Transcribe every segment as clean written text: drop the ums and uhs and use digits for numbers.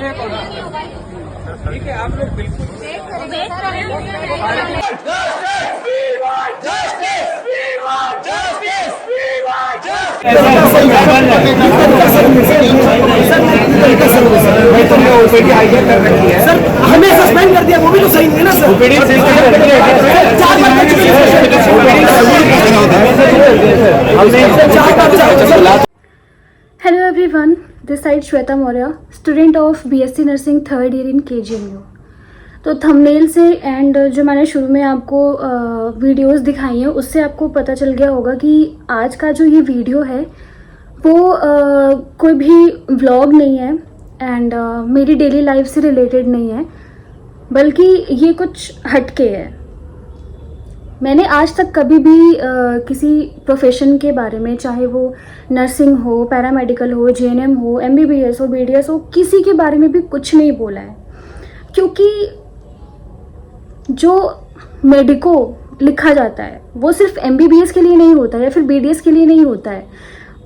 ठीक है, आप लोग बिल्कुल सर हमें सस्पेंड कर दिया, वो भी तो सही नहीं है ना sir. Hello everyone, this side Shweta Maurya, student of BSc Nursing third year in KGMU। तो थंबनेल से एंड जो मैंने शुरू में आपको वीडियोस दिखाई हैं उससे आपको पता चल गया होगा कि आज का जो ये वीडियो है वो कोई भी व्लॉग नहीं है एंड मेरी डेली लाइफ से रिलेटेड नहीं है, बल्कि ये कुछ हटके है। मैंने आज तक कभी भी किसी प्रोफेशन के बारे में, चाहे वो नर्सिंग हो, पैरामेडिकल हो, जेएनएम हो, एमबीबीएस हो, बीडीएस हो, किसी के बारे में भी कुछ नहीं बोला है, क्योंकि जो मेडिको लिखा जाता है वो सिर्फ एमबीबीएस के लिए नहीं होता है या फिर बीडीएस के लिए नहीं होता है,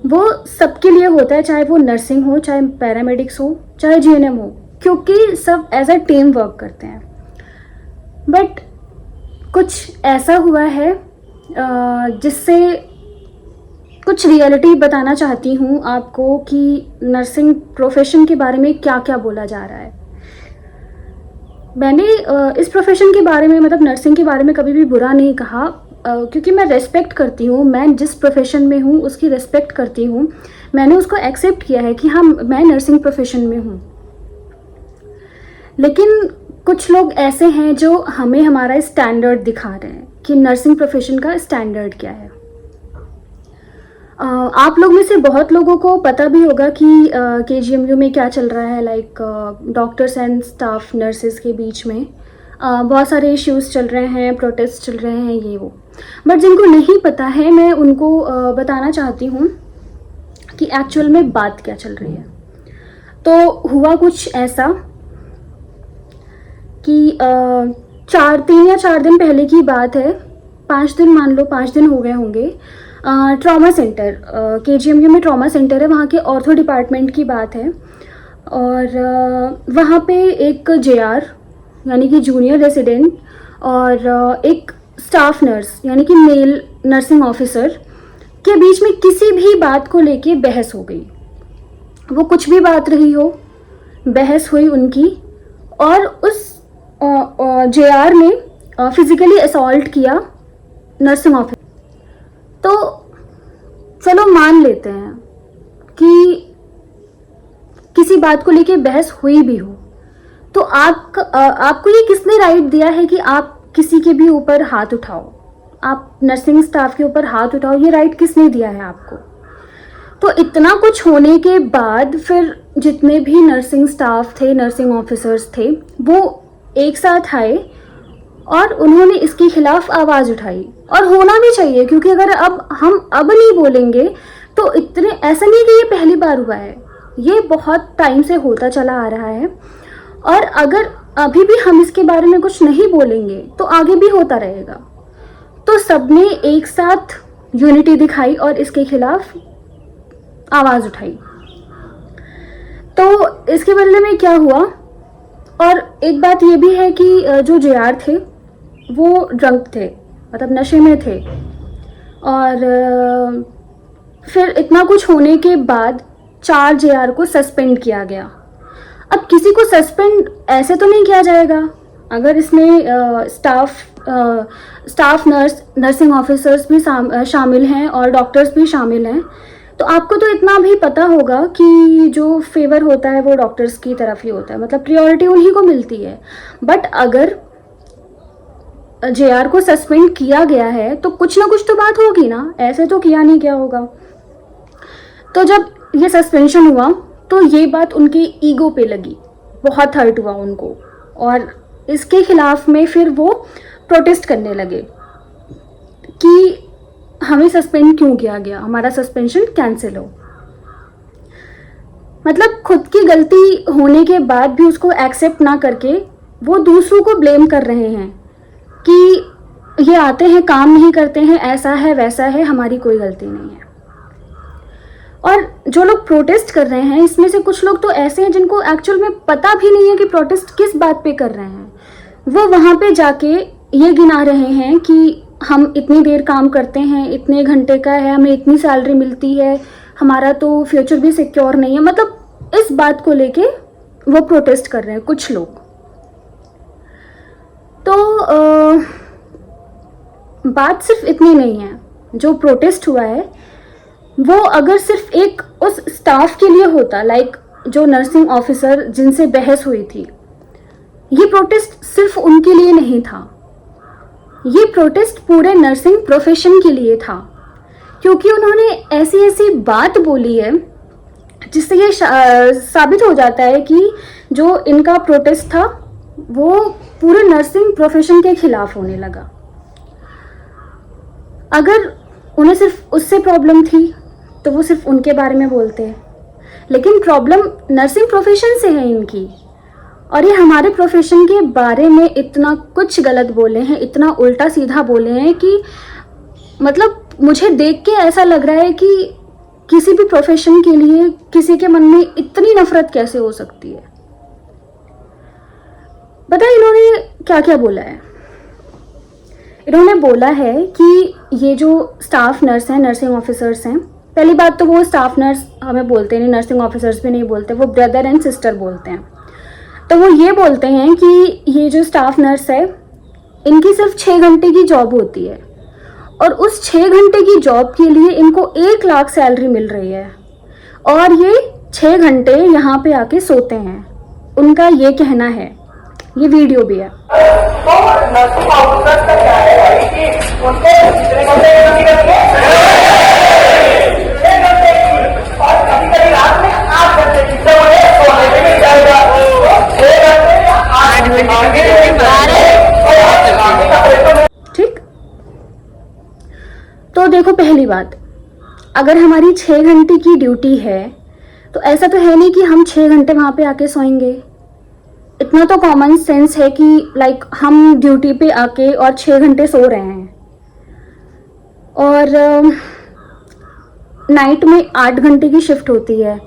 वो सबके लिए होता है, चाहे वो नर्सिंग हो, चाहे पैरामेडिक्स हो, चाहे जेएनएम हो, क्योंकि सब एज अ टीम वर्क करते हैं। बट कुछ ऐसा हुआ है जिससे कुछ रियलिटी बताना चाहती हूँ आपको कि नर्सिंग प्रोफेशन के बारे में क्या क्या बोला जा रहा है। मैंने इस प्रोफेशन के बारे में, मतलब नर्सिंग के बारे में कभी भी बुरा नहीं कहा, क्योंकि मैं रेस्पेक्ट करती हूँ, मैं जिस प्रोफेशन में हूँ उसकी रेस्पेक्ट करती हूँ, मैंने उसको एक्सेप्ट किया है कि हाँ मैं नर्सिंग प्रोफेशन में हूँ। लेकिन कुछ लोग ऐसे हैं जो हमें हमारा स्टैंडर्ड दिखा रहे हैं कि नर्सिंग प्रोफेशन का स्टैंडर्ड क्या है। आप लोग में से बहुत लोगों को पता भी होगा कि केजीएमयू में क्या चल रहा है, like doctors and staff nurses के बीच में बहुत सारे इश्यूज चल रहे हैं, प्रोटेस्ट चल रहे हैं, ये वो। बट जिनको नहीं पता है, मैं उनको बताना चाहती हूँ कि एक्चुअल में बात क्या चल रही है। तो हुआ कुछ ऐसा कि 3 या 4 दिन पहले की बात है, 5 दिन मान लो, 5 दिन हो गए होंगे। ट्रॉमा सेंटर, केजीएमयू में ट्रॉमा सेंटर है, वहाँ के ऑर्थो डिपार्टमेंट की बात है। और वहाँ पे एक जेआर यानी कि जूनियर रेसिडेंट और एक स्टाफ नर्स यानी कि मेल नर्सिंग ऑफिसर के बीच में किसी भी बात को लेके बहस हो गई। वो कुछ भी बात रही हो, बहस हुई उनकी, और उस जेआर ने फिजिकली असॉल्ट किया नर्सिंग ऑफिसर। तो चलो मान लेते हैं कि किसी बात को लेके बहस हुई भी हो, तो आपको ये किसने राइट दिया है कि आप किसी के भी ऊपर हाथ उठाओ, आप नर्सिंग स्टाफ के ऊपर हाथ उठाओ? ये राइट किसने दिया है आपको? तो इतना कुछ होने के बाद फिर जितने भी नर्सिंग स्टाफ थे, नर्सिंग ऑफिसर्स थे, वो एक साथ आए और उन्होंने इसके खिलाफ आवाज़ उठाई। और होना भी चाहिए, क्योंकि अगर हम अब नहीं बोलेंगे तो इतने, ऐसा नहीं कि ये पहली बार हुआ है, ये बहुत टाइम से होता चला आ रहा है। और अगर अभी भी हम इसके बारे में कुछ नहीं बोलेंगे तो आगे भी होता रहेगा। तो सबने एक साथ यूनिटी दिखाई और इसके खिलाफ आवाज़ उठाई। तो इसके बदले में क्या हुआ? और एक बात ये भी है कि जो जेआर थे वो ड्रंक थे, मतलब नशे में थे। और फिर इतना कुछ होने के बाद 4 जेआर को सस्पेंड किया गया। अब किसी को सस्पेंड ऐसे तो नहीं किया जाएगा। अगर इसमें स्टाफ नर्स, नर्सिंग ऑफिसर्स भी शामिल हैं और डॉक्टर्स भी शामिल हैं, तो आपको तो इतना भी पता होगा कि जो फेवर होता है वो डॉक्टर्स की तरफ ही होता है, मतलब प्रायोरिटी उन्हीं को मिलती है। बट अगर जेआर को सस्पेंड किया गया है तो कुछ ना कुछ तो बात होगी ना, ऐसे तो किया नहीं गया होगा। तो जब ये सस्पेंशन हुआ तो ये बात उनके ईगो पे लगी, बहुत हर्ट हुआ उनको, और इसके खिलाफ में फिर वो प्रोटेस्ट करने लगे कि हमें सस्पेंड क्यों किया गया, हमारा सस्पेंशन कैंसिल हो। मतलब खुद की गलती होने के बाद भी उसको एक्सेप्ट ना करके वो दूसरों को ब्लेम कर रहे हैं कि ये आते हैं, काम नहीं करते हैं, ऐसा है वैसा है, हमारी कोई गलती नहीं है। और जो लोग प्रोटेस्ट कर रहे हैं इसमें से कुछ लोग तो ऐसे हैं जिनको एक्चुअल में पता भी नहीं है कि प्रोटेस्ट किस बात पे कर रहे हैं। वो वहाँ पे जाके ये गिना रहे हैं कि हम इतनी देर काम करते हैं, इतने घंटे का है, हमें इतनी सैलरी मिलती है, हमारा तो फ्यूचर भी सिक्योर नहीं है। मतलब इस बात को लेके वो प्रोटेस्ट कर रहे हैं कुछ लोग। तो बात सिर्फ इतनी नहीं है। जो प्रोटेस्ट हुआ है वो अगर सिर्फ एक उस स्टाफ के लिए होता, लाइक जो नर्सिंग ऑफिसर जिनसे बहस हुई थी, ये प्रोटेस्ट सिर्फ उनके लिए नहीं था, ये प्रोटेस्ट पूरे नर्सिंग प्रोफेशन के लिए था। क्योंकि उन्होंने ऐसी ऐसी बात बोली है जिससे ये साबित हो जाता है कि जो इनका प्रोटेस्ट था वो पूरे नर्सिंग प्रोफेशन के खिलाफ होने लगा। अगर उन्हें सिर्फ उससे प्रॉब्लम थी तो वो सिर्फ उनके बारे में बोलते हैं, लेकिन प्रॉब्लम नर्सिंग प्रोफेशन से है इनकी। और ये हमारे प्रोफेशन के बारे में इतना कुछ गलत बोले हैं, इतना उल्टा सीधा बोले हैं कि मतलब मुझे देख के ऐसा लग रहा है कि किसी भी प्रोफेशन के लिए किसी के मन में इतनी नफरत कैसे हो सकती है। पता है इन्होंने क्या क्या बोला है? इन्होंने बोला है कि ये जो स्टाफ नर्स हैं, नर्सिंग ऑफिसर्स हैं, पहली बात तो वो स्टाफ नर्स हमें बोलते नहीं, नर्सिंग ऑफिसर्स भी नहीं बोलते, वो ब्रदर एंड सिस्टर बोलते हैं। तो वो ये बोलते हैं कि ये जो स्टाफ नर्स है इनकी सिर्फ 6 घंटे की जॉब होती है और उस 6 घंटे की जॉब के लिए इनको 1 लाख सैलरी मिल रही है और ये 6 घंटे यहाँ पे आके सोते हैं। उनका ये कहना है, ये वीडियो भी है। तो नर्सिंग ऑफिसर का क्या है भाई कि उनको कितने घंटे की ड्यूटी है? और कभी-कभी रात में 8 घंटे की तो उन्हें सोने में मिल जाएगा। 6 घंटे या 8 घंटे ठीक। तो देखो, पहली बात, अगर हमारी 6 घंटे की ड्यूटी है तो ऐसा तो है नहीं कि हम 6 घंटे वहां पे आके सोएंगे। इतना तो कॉमन सेंस है कि लाइक हम ड्यूटी पे आके और 6 घंटे सो रहे हैं और नाइट में 8 घंटे की शिफ्ट होती है।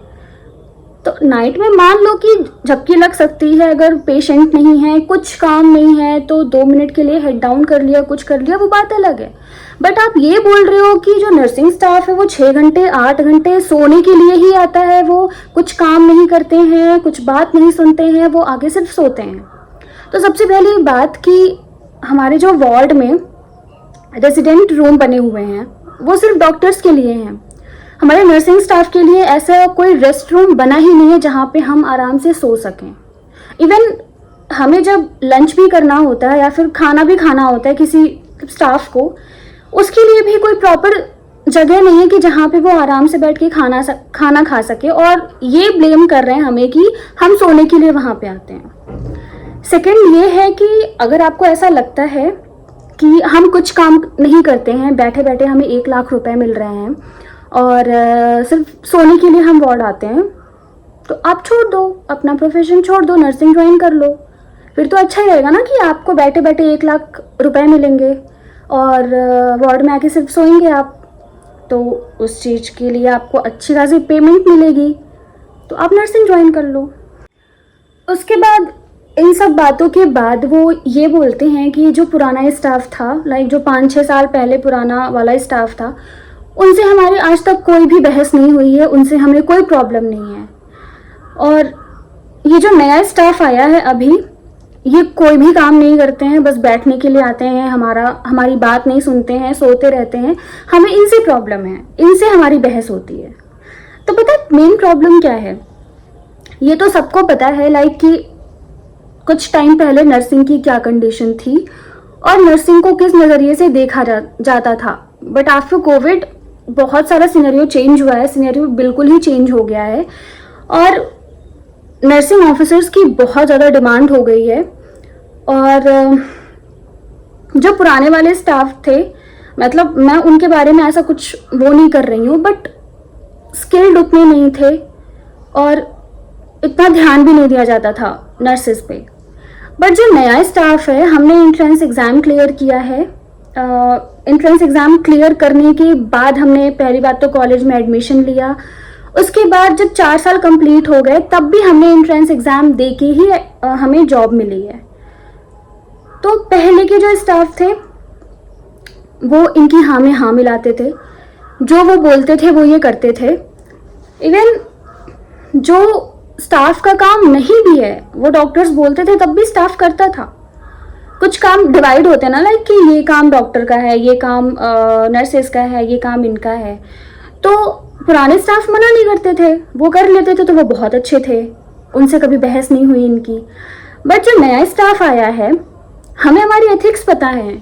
तो नाइट में मान लो कि झपकी लग सकती है, अगर पेशेंट नहीं है, कुछ काम नहीं है तो 2 मिनट के लिए हेड डाउन कर लिया, कुछ कर लिया, वो बात अलग है। बट आप ये बोल रहे हो कि जो नर्सिंग स्टाफ है वो 6 घंटे 8 घंटे सोने के लिए ही आता है, वो कुछ काम नहीं करते हैं, कुछ बात नहीं सुनते हैं, वो आगे सिर्फ सोते हैं। तो सबसे पहली बात कि हमारे जो वार्ड में रेजिडेंट रूम बने हुए हैं वो सिर्फ डॉक्टर्स के लिए हैं। हमारे नर्सिंग स्टाफ के लिए ऐसा कोई रेस्ट रूम बना ही नहीं है जहाँ पे हम आराम से सो सकें। इवन हमें जब लंच भी करना होता है या फिर खाना भी खाना होता है किसी स्टाफ को, उसके लिए भी कोई प्रॉपर जगह नहीं है कि जहाँ पे वो आराम से बैठ के खाना खा सके, और ये ब्लेम कर रहे हैं हमें कि हम सोने के लिए वहाँ पे आते हैं। सेकंड ये है कि अगर आपको ऐसा लगता है कि हम कुछ काम नहीं करते हैं, बैठे बैठे हमें 1 लाख रुपए मिल रहे हैं और सिर्फ सोने के लिए हम वार्ड आते हैं, तो आप छोड़ दो, अपना प्रोफेशन छोड़ दो, नर्सिंग ज्वाइन कर लो। फिर तो अच्छा ही रहेगा ना कि आपको बैठे बैठे 1 लाख रुपए मिलेंगे और वार्ड में आके सिर्फ सोएंगे आप, तो उस चीज़ के लिए आपको अच्छी खासी पेमेंट मिलेगी, तो आप नर्सिंग ज्वाइन कर लो। उसके बाद इन सब बातों के बाद वो ये बोलते हैं कि जो पुराना स्टाफ था, लाइक जो 5-6 साल पहले पुराना वाला स्टाफ था, उनसे हमारी आज तक कोई भी बहस नहीं हुई है, उनसे हमें कोई प्रॉब्लम नहीं है। और ये जो नया स्टाफ आया है अभी, ये कोई भी काम नहीं करते हैं, बस बैठने के लिए आते हैं, हमारी बात नहीं सुनते हैं, सोते रहते हैं। हमें इनसे प्रॉब्लम है, इनसे हमारी बहस होती है। तो पता है मेन प्रॉब्लम क्या है? ये तो सबको पता है, लाइक कि कुछ टाइम पहले नर्सिंग की क्या कंडीशन थी और नर्सिंग को किस नज़रिए से देखा जाता था। बट आफ्टर कोविड बहुत सारा सिनेरियो चेंज हुआ है, सिनेरियो बिल्कुल ही चेंज हो गया है और नर्सिंग ऑफिसर्स की बहुत ज़्यादा डिमांड हो गई है। और जो पुराने वाले स्टाफ थे, मतलब मैं उनके बारे में ऐसा कुछ वो नहीं कर रही हूँ, बट स्किल्ड उतने नहीं थे और इतना ध्यान भी नहीं दिया जाता था नर्सेस पे। बट जो नया स्टाफ है, हमने एंट्रेंस एग्ज़ाम क्लियर किया है। एंट्रेंस एग्ज़ाम क्लियर करने के बाद हमने पहली बात तो कॉलेज में एडमिशन लिया उसके बाद जब 4 साल कंप्लीट हो गए तब भी हमने एंट्रेंस एग्ज़ाम दे के ही हमें जॉब मिली है। तो पहले के जो स्टाफ थे वो इनकी हाँ में हाँ मिलाते थे, जो वो बोलते थे वो ये करते थे। इवन जो स्टाफ का काम नहीं भी है वो डॉक्टर्स बोलते थे तब भी स्टाफ करता था। कुछ काम डिवाइड होते हैं ना, लाइक कि ये काम डॉक्टर का है, ये काम नर्सेस का है, ये काम इनका है, तो पुराने स्टाफ मना नहीं करते थे, वो कर लेते थे, तो वो बहुत अच्छे थे, उनसे कभी बहस नहीं हुई इनकी। बट जो नया स्टाफ आया है, हमें हमारी एथिक्स पता है,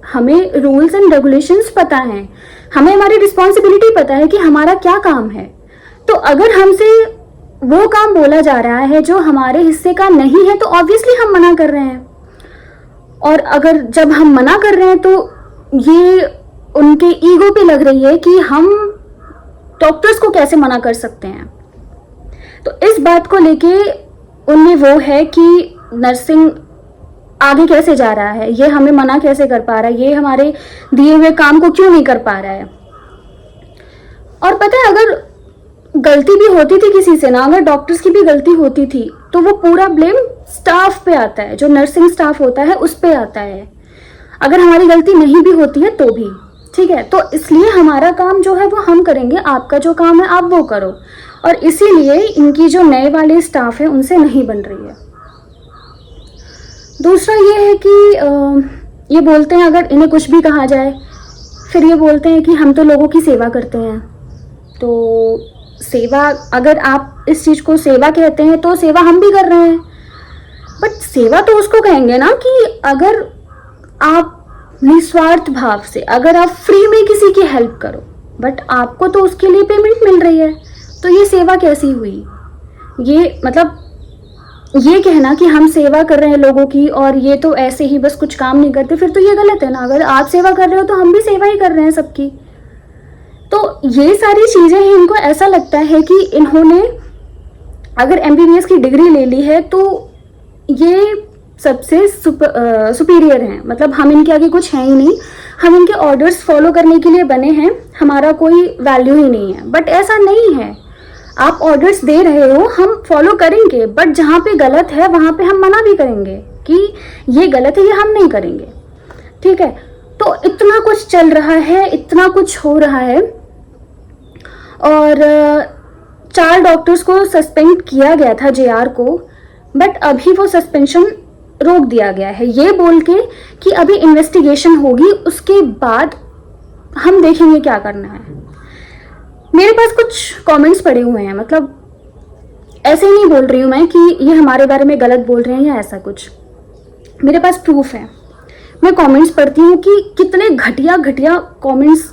हमें रूल्स एंड रेगुलेशंस पता हैं, हमें हमारी रिस्पॉन्सिबिलिटी पता है कि हमारा क्या काम है। तो अगर हमसे वो काम बोला जा रहा है जो हमारे हिस्से का नहीं है तो ऑब्वियसली हम मना कर रहे हैं। और अगर जब हम मना कर रहे हैं तो ये उनके ईगो पे लग रही है कि हम डॉक्टर्स को कैसे मना कर सकते हैं। तो इस बात को लेके उनमें वो है कि नर्सिंग आगे कैसे जा रहा है, ये हमें मना कैसे कर पा रहा है, ये हमारे दिए हुए काम को क्यों नहीं कर पा रहा है। और पता है, अगर गलती भी होती थी किसी से ना, अगर डॉक्टर्स की भी गलती होती थी तो वो पूरा ब्लेम स्टाफ पे आता है, जो नर्सिंग स्टाफ होता है उस पे आता है। अगर हमारी गलती नहीं भी होती है तो भी ठीक है। तो इसलिए हमारा काम जो है वो हम करेंगे, आपका जो काम है आप वो करो। और इसीलिए इनकी जो नए वाले स्टाफ है उनसे नहीं बन रही है। दूसरा ये है कि ये बोलते हैं अगर इन्हें कुछ भी कहा जाए, फिर ये बोलते हैं कि हम तो लोगों की सेवा करते हैं। तो सेवा, अगर आप इस चीज़ को सेवा कहते हैं तो सेवा हम भी कर रहे हैं। बट सेवा तो उसको कहेंगे ना कि अगर आप निस्वार्थ भाव से, अगर आप फ्री में किसी की हेल्प करो, बट आपको तो उसके लिए पेमेंट मिल रही है, तो ये सेवा कैसी हुई। ये मतलब ये कहना कि हम सेवा कर रहे हैं लोगों की और ये तो ऐसे ही बस कुछ काम नहीं करते, फिर तो ये गलत है ना। अगर आप सेवा कर रहे हो तो हम भी सेवा ही कर रहे हैं सबकी। तो ये सारी चीज़ें हैं, इनको ऐसा लगता है कि इन्होंने अगर MBBS की डिग्री ले ली है तो ये सबसे सुपीरियर हैं, मतलब हम इनके आगे कुछ हैं ही नहीं, हम इनके ऑर्डर्स फॉलो करने के लिए बने हैं, हमारा कोई वैल्यू ही नहीं है। बट ऐसा नहीं है, आप ऑर्डर्स दे रहे हो, हम फॉलो करेंगे, बट जहाँ पे गलत है वहाँ पे हम मना भी करेंगे कि ये गलत है, ये हम नहीं करेंगे, ठीक है। तो इतना कुछ चल रहा है, इतना कुछ हो रहा है। और 4 डॉक्टर्स को सस्पेंड किया गया था, JR को, बट अभी वो सस्पेंशन रोक दिया गया है, ये बोल के कि अभी इन्वेस्टिगेशन होगी, उसके बाद हम देखेंगे क्या करना है। मेरे पास कुछ कमेंट्स पड़े हुए हैं, मतलब ऐसे ही नहीं बोल रही हूँ मैं कि ये हमारे बारे में गलत बोल रहे हैं या ऐसा कुछ, मेरे पास प्रूफ है। मैं कमेंट्स पढ़ती हूँ कि कितने घटिया घटिया कमेंट्स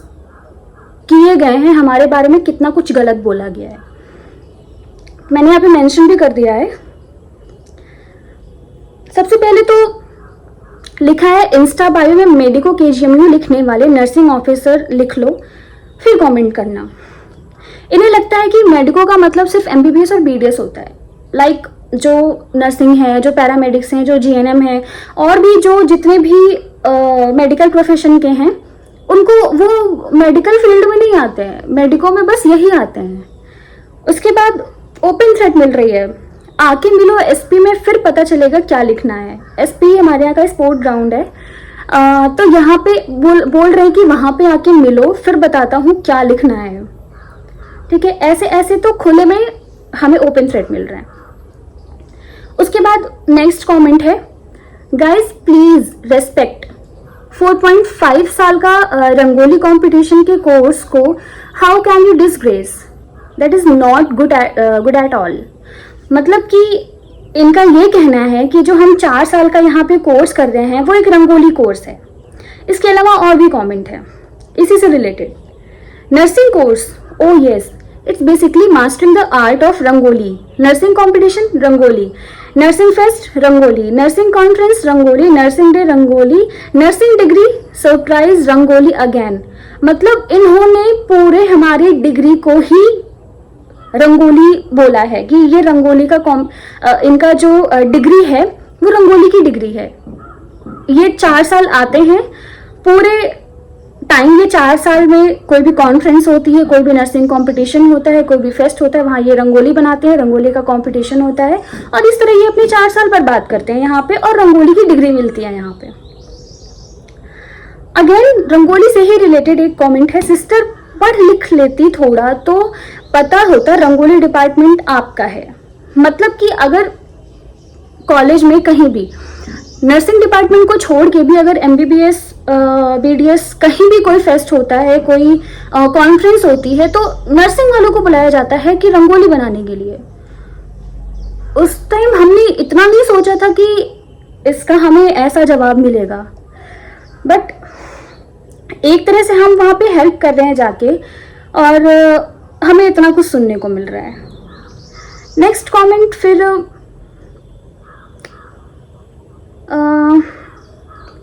किए गए हैं हमारे बारे में, कितना कुछ गलत बोला गया है। मैंने यहाँ पे मेंशन भी कर दिया है। सबसे पहले तो लिखा है इंस्टा बायो में मेडिको KGMU लिखने वाले नर्सिंग ऑफिसर लिख लो, फिर कमेंट करना। इन्हें लगता है कि मेडिको का मतलब सिर्फ MBBS और BDS होता है। लाइक जो नर्सिंग है, जो पैरामेडिक्स हैं, जो GNM है, और भी जो जितने भी मेडिकल प्रोफेशन के हैं, उनको वो मेडिकल फील्ड में नहीं आते हैं, मेडिको में बस यही आते हैं। उसके बाद ओपन थ्रेट मिल रही है, आके मिलो SP में, फिर पता चलेगा क्या लिखना है। SP हमारे यहाँ का स्पोर्ट ग्राउंड है, तो यहाँ पे बोल रहे हैं कि वहाँ पे आके मिलो, फिर बताता हूँ क्या लिखना है, ठीक है। ऐसे ऐसे तो खुले में हमें ओपन थ्रेट मिल रहा है। उसके बाद नेक्स्ट कमेंट है, गाइज प्लीज रेस्पेक्ट 4.5 साल का रंगोली कंपटीशन के कोर्स को how can you disgrace, that is not good at all. मतलब कि इनका ये कहना है कि जो हम 4 साल का यहाँ पे कोर्स कर रहे हैं वो एक रंगोली कोर्स है। इसके अलावा और भी कमेंट है इसी से related. Nursing course, O yes, it's basically mastering the art of rangoli. Nursing competition rangoli, nursing fest rangoli, nursing conference rangoli, nursing day rangoli, nursing degree surprise rangoli again. मतलब इन्होंने पूरे हमारी डिग्री को ही रंगोली बोला है कि ये रंगोली का इनका जो डिग्री है वो रंगोली की डिग्री है। ये 4 साल आते हैं, पूरे टाइम ये 4 साल में कोई भी कॉन्फ्रेंस होती है, कोई भी नर्सिंग कंपटीशन होता है, कोई भी फेस्ट होता है, वहाँ ये रंगोली बनाते हैं, रंगोली का कंपटीशन होता है और इस तरह ये अपने 4 साल बर्बाद करते हैं यहाँ पे और रंगोली की डिग्री मिलती है यहाँ पे। अगेन रंगोली से ही रिलेटेड एक कमेंट है, सिस्टर पढ़ लिख लेती थोड़ा तो पता होता रंगोली डिपार्टमेंट आपका है। मतलब कि अगर कॉलेज में कहीं भी नर्सिंग डिपार्टमेंट को छोड़ के भी अगर MBBS BDS कहीं भी कोई फेस्ट होता है, कोई कॉन्फ्रेंस होती है तो नर्सिंग वालों को बुलाया जाता है कि रंगोली बनाने के लिए। उस टाइम हमने इतना नहीं सोचा था कि इसका हमें ऐसा जवाब मिलेगा, बट एक तरह से हम वहाँ पे हेल्प कर रहे हैं जाके और हमें इतना कुछ सुनने को मिल रहा है। नेक्स्ट कमेंट फिर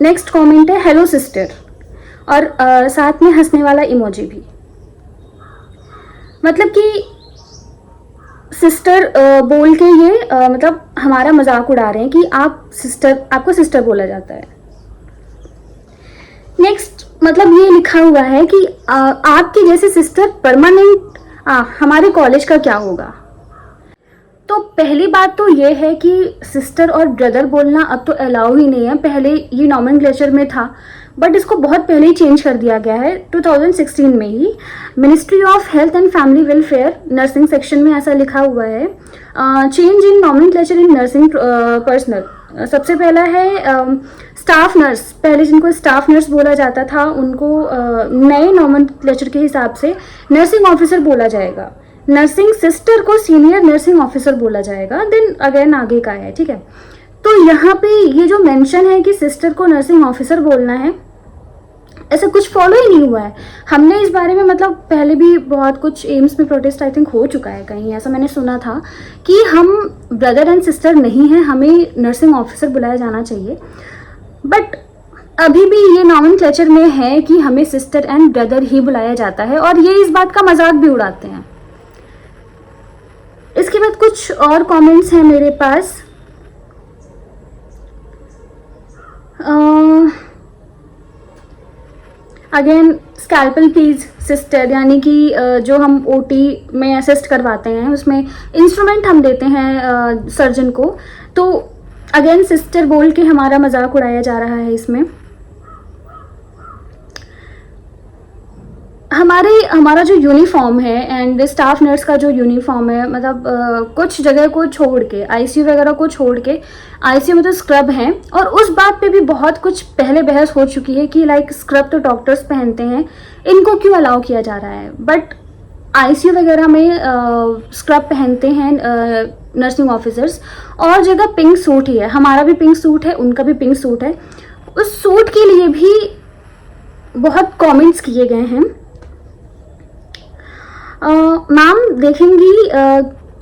नेक्स्ट कमेंट है हेलो सिस्टर और साथ में हंसने वाला इमोजी भी। मतलब कि सिस्टर बोल के ये मतलब हमारा मजाक उड़ा रहे हैं कि आप सिस्टर, आपको सिस्टर बोला जाता है। नेक्स्ट मतलब ये लिखा हुआ है कि आपकी जैसे सिस्टर परमानेंट हमारे कॉलेज का क्या होगा। तो पहली बात तो ये है कि सिस्टर और ब्रदर बोलना अब तो अलाउ ही नहीं है। पहले ये नॉमेनक्लेचर में था बट इसको बहुत पहले ही चेंज कर दिया गया है 2016 में ही। Ministry of health and family welfare nursing section में ऐसा लिखा हुआ है, change in nomenclature in nursing personnel. सबसे पहला है स्टाफ नर्स, पहले जिनको स्टाफ नर्स बोला जाता था उनको नए नॉमेनक्लेचर के हिसाब से नर्सिंग ऑफिसर बोला जाएगा। नर्सिंग सिस्टर को सीनियर नर्सिंग ऑफिसर बोला जाएगा। देन अगेन आगे का है, ठीक है। तो यहाँ पे ये जो मेंशन है कि सिस्टर को नर्सिंग ऑफिसर बोलना है, ऐसा कुछ फॉलो ही नहीं हुआ है। हमने इस बारे में मतलब पहले भी बहुत कुछ एम्स में प्रोटेस्ट आई थिंक हो चुका है कहीं, ऐसा मैंने सुना था कि हम ब्रदर एंड सिस्टर नहीं हैं, हमें नर्सिंग ऑफिसर बुलाया जाना चाहिए। बट अभी भी ये नॉमेनक्लेचर में है कि हमें सिस्टर एंड ब्रदर ही बुलाया जाता है और ये इस बात का मजाक भी उड़ाते हैं। इसके बाद कुछ और कमेंट्स हैं मेरे पास। अगेन स्कैल्पल प्लीज सिस्टर, यानी कि जो हम OT में असिस्ट करवाते हैं उसमें इंस्ट्रूमेंट हम देते हैं सर्जन को, तो अगेन सिस्टर बोल के हमारा मजाक उड़ाया जा रहा है इसमें। हमारा जो यूनिफॉर्म है एंड स्टाफ नर्स का जो यूनिफॉर्म है, मतलब कुछ जगह को छोड़ के ICU वगैरह को छोड़ के, ICU में तो स्क्रब हैं और उस बात पे भी बहुत कुछ पहले बहस हो चुकी है कि लाइक स्क्रब तो डॉक्टर्स पहनते हैं, इनको क्यों अलाउ किया जा रहा है। बट ICU वगैरह में स्क्रब पहनते हैं नर्सिंग ऑफिसर्स और जगह पिंक सूट ही है। हमारा भी पिंक सूट है, उनका भी पिंक सूट है। उस सूट के लिए भी बहुत कमेंट्स किए गए हैं। मैम देखेंगी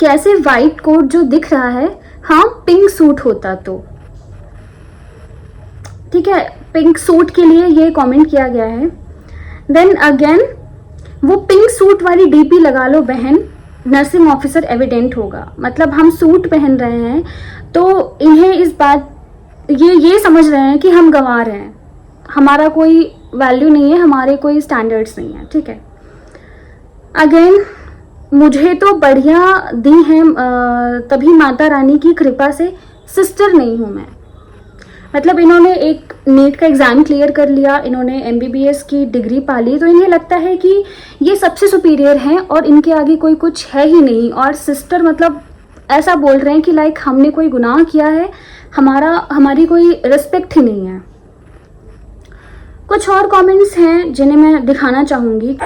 कैसे वाइट कोट जो दिख रहा है, हाँ पिंक सूट होता तो ठीक है, पिंक सूट के लिए ये कमेंट किया गया है। देन अगेन वो पिंक सूट वाली DP लगा लो बहन, नर्सिंग ऑफिसर एविडेंट होगा। मतलब हम सूट पहन रहे हैं तो इन्हें इस बात ये समझ रहे हैं कि हम गंवा रहे हैं, हमारा कोई वैल्यू नहीं है, हमारे कोई स्टैंडर्ड्स नहीं है, ठीक है। अगेन मुझे तो बढ़िया दी है तभी माता रानी की कृपा से सिस्टर नहीं हूँ मैं। मतलब इन्होंने एक नीट का एग्ज़ाम क्लियर कर लिया, इन्होंने MBBS की डिग्री पा ली, तो इन्हें लगता है कि ये सबसे सुपीरियर हैं और इनके आगे कोई कुछ है ही नहीं। और सिस्टर मतलब ऐसा बोल रहे हैं कि लाइक हमने कोई गुनाह किया है, हमारी कोई रिस्पेक्ट ही नहीं है। कुछ और कमेंट्स हैं जिन्हें मैं दिखाना चाहूँगी।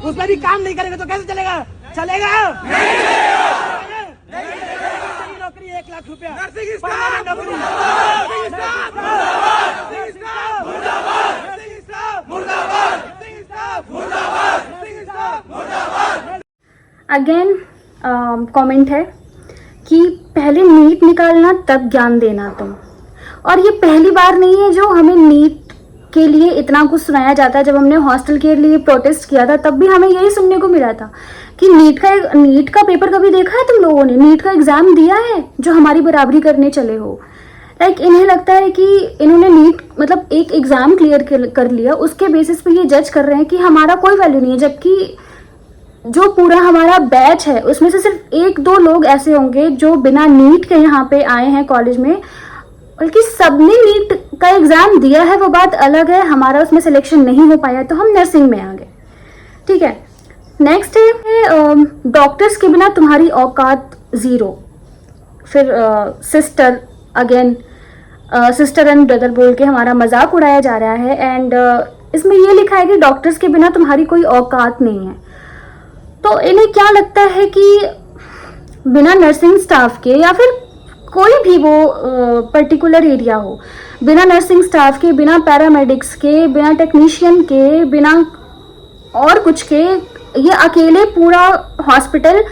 उसमें भी काम नहीं करेगा तो कैसे चलेगा? चलेगा नौकरी 1 लाख रुपया अगेन कमेंट है कि पहले नीट निकालना तब ज्ञान देना तुम। और ये पहली बार नहीं है जो हमें नीट के लिए इतना कुछ सुनाया जाता है। जब हमने हॉस्टल के लिए प्रोटेस्ट किया था तब भी हमें यही सुनने को मिला था कि नीट का पेपर कभी देखा है तुम लोगों ने? नीट का एग्जाम दिया है जो हमारी बराबरी करने चले हो? इन्हें लगता है कि इन्होंने नीट मतलब एक एग्जाम क्लियर कर लिया, उसके बेसिस पे ये जज कर रहे हैं कि हमारा कोई वैल्यू नहीं है। जबकि जो पूरा हमारा बैच है उसमें से सिर्फ 1-2 लोग ऐसे होंगे जो बिना नीट के यहाँ पे आए हैं कॉलेज में, बल्कि सबने नीट का एग्जाम दिया है, वो बात अलग है। हमारा उसमें सिलेक्शन नहीं हो पाया तो हम नर्सिंग में आ गए। ठीक है, नेक्स्ट है डॉक्टर्स के बिना तुम्हारी औकात ज़ीरो। फिर sister again sister and brother बोल के हमारा मजाक उड़ाया जा रहा है। एंड इसमें ये लिखा है कि डॉक्टर्स के बिना तुम्हारी कोई औकात नहीं है। तो इन्हें क्या लगता है कि बिना नर्सिंग स्टाफ के या फिर कोई भी वो पर्टिकुलर एरिया हो, बिना नर्सिंग स्टाफ के, बिना पैरामेडिक्स के, बिना टेक्नीशियन के, बिना और कुछ के, ये अकेले पूरा हॉस्पिटल,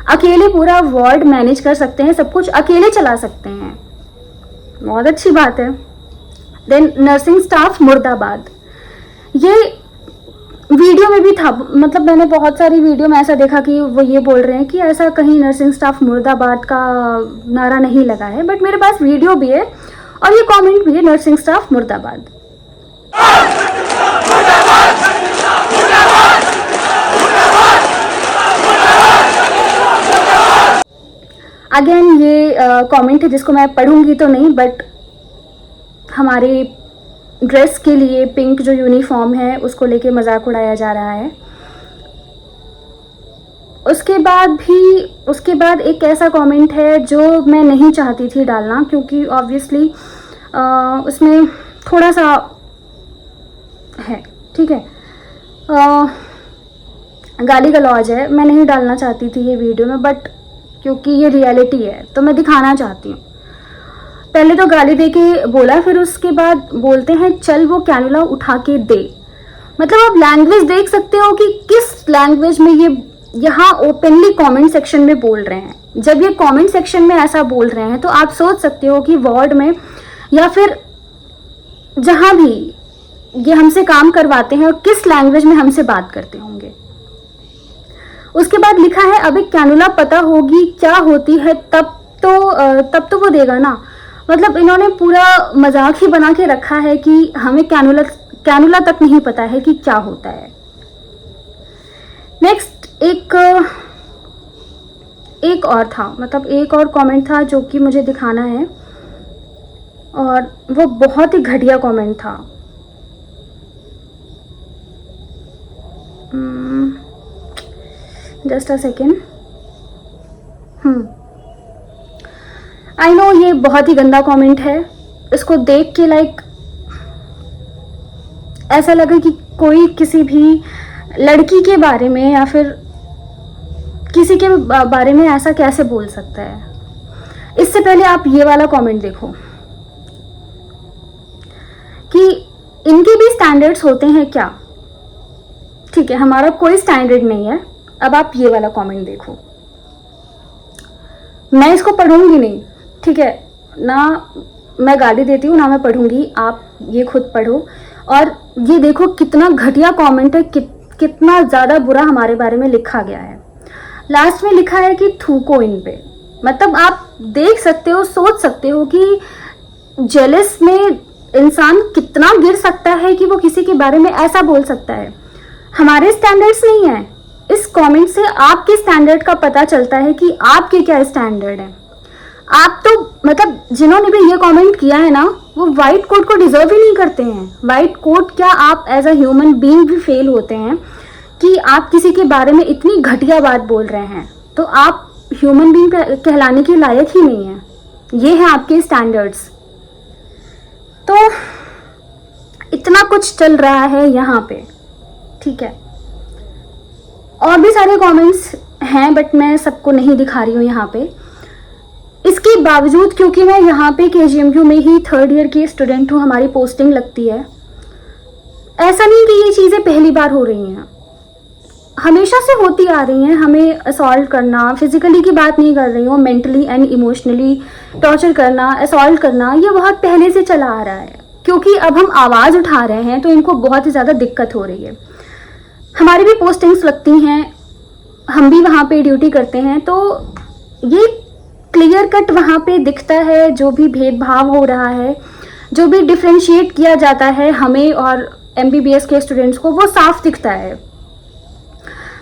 अकेले पूरा वार्ड मैनेज कर सकते हैं, सब कुछ अकेले चला सकते हैं। बहुत अच्छी बात है। देन नर्सिंग स्टाफ मुर्दाबाद, ये वीडियो में भी था। मतलब मैंने बहुत सारी वीडियो में ऐसा देखा कि वो ये बोल रहे हैं कि ऐसा कहीं नर्सिंग स्टाफ मुर्दाबाद का नारा नहीं लगा है, बट मेरे पास वीडियो भी है और ये कमेंट भी है, नर्सिंग स्टाफ मुर्दाबाद। अगेन ये कमेंट है जिसको मैं पढ़ूंगी तो नहीं, बट हमारे ड्रेस के लिए पिंक जो यूनिफॉर्म है उसको लेके मजाक उड़ाया जा रहा है। उसके बाद एक ऐसा कमेंट है जो मैं नहीं चाहती थी डालना, क्योंकि ऑब्वियसली उसमें थोड़ा सा है, ठीक है, गाली गलौज है। मैं नहीं डालना चाहती थी ये वीडियो में, बट क्योंकि ये रियलिटी है तो मैं दिखाना चाहती हूँ। पहले तो गाली दे के बोला, फिर उसके बाद बोलते हैं चल वो कैनुला उठा के दे। मतलब आप लैंग्वेज देख सकते हो कि किस लैंग्वेज में ये यहाँ ओपनली कमेंट सेक्शन में बोल रहे हैं। जब ये कमेंट सेक्शन में ऐसा बोल रहे हैं तो आप सोच सकते हो कि वार्ड में या फिर जहाँ भी ये हमसे काम करवाते हैं और किस लैंग्वेज में हमसे बात करते होंगे। उसके बाद लिखा है अभी कैनुला पता होगी क्या होती है तब तो वो देगा ना। मतलब इन्होंने पूरा मजाक ही बना के रखा है कि हमें कैनुला तक नहीं पता है कि क्या होता है। नेक्स्ट एक और था, मतलब एक और कमेंट था जो कि मुझे दिखाना है, और वो बहुत ही घटिया कमेंट था। Just a second. I know ये बहुत ही गंदा कमेंट है। इसको देख के ऐसा लगा कि कोई किसी भी लड़की के बारे में या फिर किसी के बारे में ऐसा कैसे बोल सकता है। इससे पहले आप ये वाला कमेंट देखो कि इनके भी स्टैंडर्ड्स होते हैं क्या। ठीक है, हमारा कोई स्टैंडर्ड नहीं है। अब आप ये वाला कमेंट देखो। मैं इसको पढ़ूंगी नहीं, ठीक है ना, मैं गाली देती हूँ ना, मैं पढ़ूंगी, आप ये खुद पढ़ो। और ये देखो कितना घटिया कमेंट है, कितना ज़्यादा बुरा हमारे बारे में लिखा गया है। लास्ट में लिखा है कि थूको इन पे। मतलब आप देख सकते हो, सोच सकते हो कि जेलस में इंसान कितना गिर सकता है कि वो किसी के बारे में ऐसा बोल सकता है। हमारे स्टैंडर्ड्स नहीं है। इस कमेंट से आपके स्टैंडर्ड का पता चलता है कि आपके क्या स्टैंडर्ड है। आप तो मतलब जिन्होंने भी ये कमेंट किया है ना, वो वाइट कोट को डिजर्व ही नहीं करते हैं। वाइट कोट क्या, आप एज अ ह्यूमन बीइंग भी फेल होते हैं कि आप किसी के बारे में इतनी घटिया बात बोल रहे हैं, तो आप ह्यूमन बीइंग कहलाने के लायक ही नहीं है। ये है आपके स्टैंडर्ड्स। तो इतना कुछ चल रहा है यहाँ पे, ठीक है। और भी सारे कमेंट्स हैं बट मैं सबको नहीं दिखा रही हूँ यहाँ पे। इसके बावजूद, क्योंकि मैं यहाँ पे KGMU में ही 3rd ईयर की स्टूडेंट हूँ, हमारी पोस्टिंग लगती है, ऐसा नहीं कि ये चीज़ें पहली बार हो रही हैं। हमेशा से होती आ रही हैं। हमें असॉल्ट करना, फिजिकली की बात नहीं कर रही हूँ, मेंटली एंड इमोशनली टॉर्चर करना, असॉल्ट करना, ये बहुत पहले से चला आ रहा है। क्योंकि अब हम आवाज़ उठा रहे हैं तो इनको बहुत ही ज़्यादा दिक्कत हो रही है। हमारी भी पोस्टिंग्स लगती हैं, हम भी वहाँ पे ड्यूटी करते हैं, तो ये क्लियर कट वहाँ पे दिखता है। जो भी भेदभाव हो रहा है, जो भी डिफ्रेंशिएट किया जाता है हमें और MBBS के स्टूडेंट्स को, वो साफ दिखता है।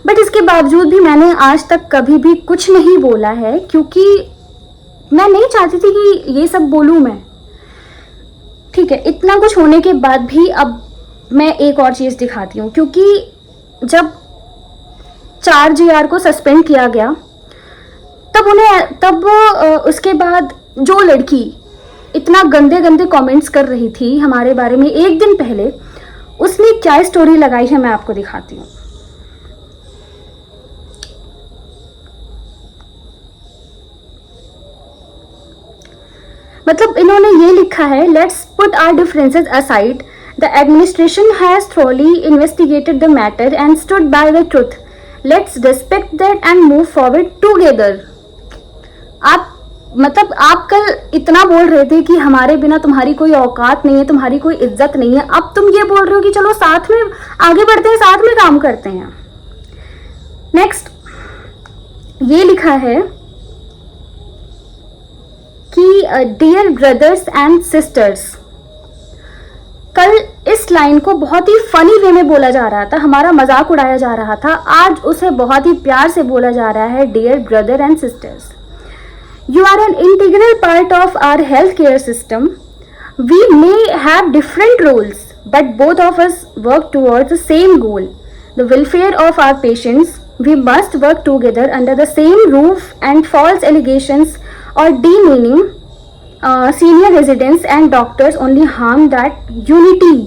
बट इसके बावजूद भी मैंने आज तक कभी भी कुछ नहीं बोला है, क्योंकि मैं नहीं चाहती थी कि ये सब बोलूँ मैं। ठीक है, इतना कुछ होने के बाद भी अब मैं एक और चीज़ दिखाती हूँ। क्योंकि जब 4 GR को सस्पेंड किया गया, तब उसके बाद जो लड़की इतना गंदे गंदे कमेंट्स कर रही थी हमारे बारे में एक दिन पहले, उसने क्या स्टोरी लगाई है मैं आपको दिखाती हूँ। मतलब इन्होंने ये लिखा है, let's put our differences aside, the administration has thoroughly investigated the matter and stood by the truth, let's respect that and move forward together. आप कल इतना बोल रहे थे कि हमारे बिना तुम्हारी कोई औकात नहीं है, तुम्हारी कोई इज्जत नहीं है। अब तुम ये बोल रहे हो कि चलो साथ में आगे बढ़ते हैं, साथ में काम करते हैं। नेक्स्ट ये लिखा है कि डियर ब्रदर्स एंड सिस्टर्स। कल इस लाइन को बहुत ही फनी वे में बोला जा रहा था, हमारा मजाक उड़ाया जा रहा था। आज उसे बहुत ही प्यार से बोला जा रहा है, dear brother and sisters. You are an integral part of our healthcare system. We may have different roles, but both of us work towards the same goal, the welfare of our patients. We must work together under the same roof, and false allegations or demeaning senior residents and doctors only harm that unity.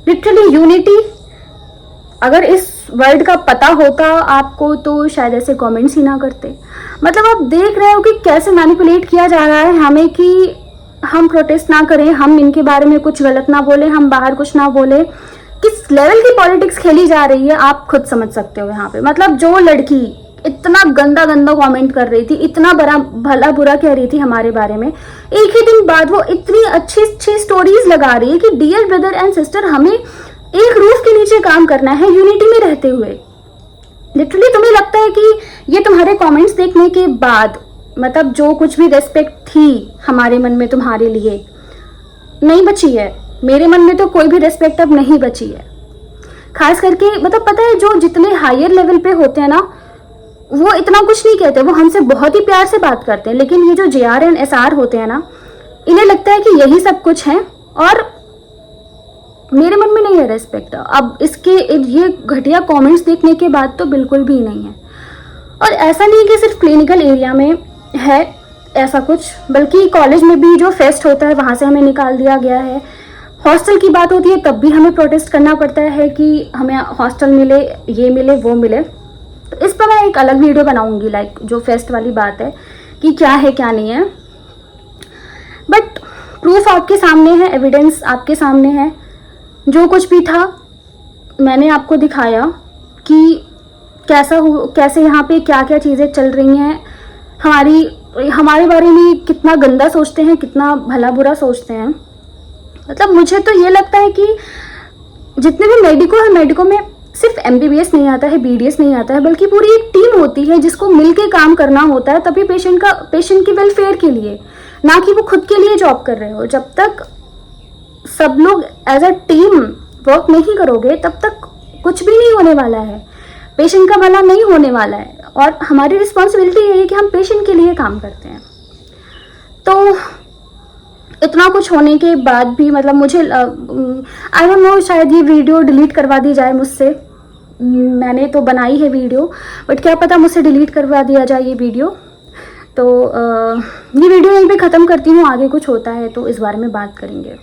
Literally unity. अगर इस word का पता होता आपको तो शायद ऐसे comments ही ना करते। मतलब आप देख रहे हो कि कैसे मैनिपुलेट किया जा रहा है हमें कि हम प्रोटेस्ट ना करें, हम इनके बारे में कुछ गलत ना बोले, हम बाहर कुछ ना बोले। किस लेवल की पॉलिटिक्स खेली जा रही है आप खुद समझ सकते हो यहाँ पे। मतलब जो लड़की इतना गंदा गंदा कमेंट कर रही थी, इतना बड़ा भला बुरा कह रही थी हमारे बारे में, एक ही दिन बाद वो इतनी अच्छी अच्छी स्टोरीज लगा रही है कि डियर ब्रदर एंड सिस्टर, हमें एक रूफ के नीचे काम करना है यूनिटी में रहते हुए। लिटरली तुम्हें लगता है कि ये तुम्हारे कमेंट्स देखने के बाद, मतलब जो कुछ भी रेस्पेक्ट थी हमारे मन में तुम्हारे लिए, नहीं बची है। मेरे मन में तो कोई भी रेस्पेक्ट अब नहीं बची है। खास करके मतलब पता है, जो जितने हायर लेवल पे होते हैं ना, वो इतना कुछ नहीं कहते, वो हमसे बहुत ही प्यार से बात करते हैं। लेकिन ये जो JR एंड SR होते हैं ना, इन्हें लगता है कि यही सब कुछ है, और मेरे मन में नहीं है रेस्पेक्ट। अब इसके ये घटिया कमेंट्स देखने के बाद तो बिल्कुल भी नहीं है। और ऐसा नहीं कि सिर्फ क्लिनिकल एरिया में है ऐसा कुछ, बल्कि कॉलेज में भी जो फेस्ट होता है वहाँ से हमें निकाल दिया गया है। हॉस्टल की बात होती है तब भी हमें प्रोटेस्ट करना पड़ता है कि हमें हॉस्टल मिले, ये मिले, वो मिले। तो इस पर मैं एक अलग वीडियो बनाऊंगी, लाइक जो फेस्ट वाली बात है कि क्या है क्या नहीं है। बट प्रूफ आपके सामने है, एविडेंस आपके सामने है। जो कुछ भी था मैंने आपको दिखाया कि कैसे यहाँ पे क्या क्या चीज़ें चल रही हैं, हमारे बारे में कितना गंदा सोचते हैं, कितना भला बुरा सोचते हैं। मतलब मुझे तो ये लगता है कि जितने भी मेडिको है, मेडिको में सिर्फ MBBS नहीं आता है, BDS नहीं आता है, बल्कि पूरी एक टीम होती है जिसको मिलके काम करना होता है, तभी पेशेंट की वेलफेयर के लिए, ना कि वो खुद के लिए जॉब कर रहे हो। जब तक सब लोग एज अ टीम वर्क नहीं करोगे तब तक कुछ भी नहीं होने वाला है, पेशेंट का भला नहीं होने वाला है। और हमारी रिस्पॉन्सिबिलिटी ये है कि हम पेशेंट के लिए काम करते हैं। तो इतना कुछ होने के बाद भी मतलब मुझे आई डोंट नो, शायद ये वीडियो डिलीट करवा दी जाए मुझसे। मैंने तो बनाई है वीडियो, बट क्या पता मुझसे डिलीट करवा दिया जाए ये वीडियो। तो ये वीडियो यहीं पे ख़त्म करती हूँ, आगे कुछ होता है तो इस बारे में बात करेंगे।